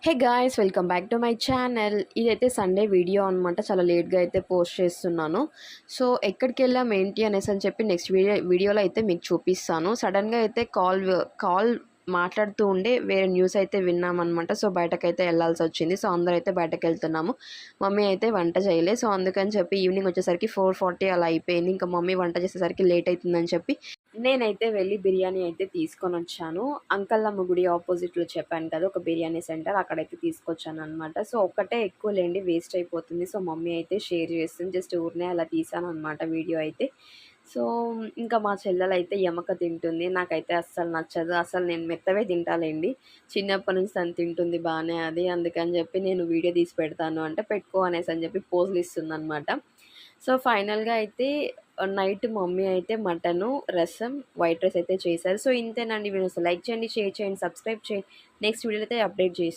Hey guys, welcome back to my channel. ఇదైతే Sunday video అనమాట. చాలా లేట్గా అయితే పోస్ట్ చేస్తున్నాను. సో ఎక్కడికి వెళ్ళాం ఏంటి అనేసి అని చెప్పి నెక్స్ట్ వీడియోలో అయితే మీకు చూపిస్తాను. సడన్గా అయితే కాల్ మాట్లాడుతూ ఉండే వేరే న్యూస్ అయితే విన్నామన్నమాట. సో బయటకైతే వెళ్ళాల్సి వచ్చింది. సో అందరూ అయితే బయటకు వెళ్తున్నాము. మమ్మీ అయితే వంట చేయలేదు. సో అందుకని చెప్పి ఈవినింగ్ వచ్చేసరికి 4:40 అలా అయిపోయింది. ఇంకా మమ్మీ వంట చేసేసరికి లేట్ అవుతుందని చెప్పి నేనైతే వెళ్ళి బిర్యానీ అయితే తీసుకొని వచ్చాను. అంకల్లమ్మ గుడి ఆపోజిట్లో చెప్పాను కదా ఒక బిర్యానీ సెంటర్, అక్కడైతే తీసుకొచ్చాను అనమాట. సో ఒక్కటే ఎక్కువ లేండి, వేస్ట్ అయిపోతుంది. సో మమ్మీ అయితే షేర్ చేస్తుంది, జస్ట్ ఊరినే అలా తీసాను అనమాట వీడియో అయితే. సో ఇంకా మా చెల్లెలైతే ఎమక తింటుంది. నాకైతే అస్సలు నచ్చదు. అసలు నేను మెత్తవే తింటాలేండి. చిన్నప్పటి నుంచి తను తింటుంది బాగానే అది. అందుకని చెప్పి నేను వీడియో తీసి పెడతాను అంటే పెట్టుకో అనేసి అని చెప్పి పోజులు ఇస్తుందనమాట. సో ఫైనల్గా అయితే నైట్ మమ్మీ అయితే మటను, రసం, వైట్ రైస్ అయితే చేశారు. సో ఇంతేనండి. వీడియోస్ లైక్ చేయండి, షేర్ చేయండి, సబ్స్క్రైబ్ చేయండి. నెక్స్ట్ వీడియోలో అయితే అప్డేట్ చేస్తాను.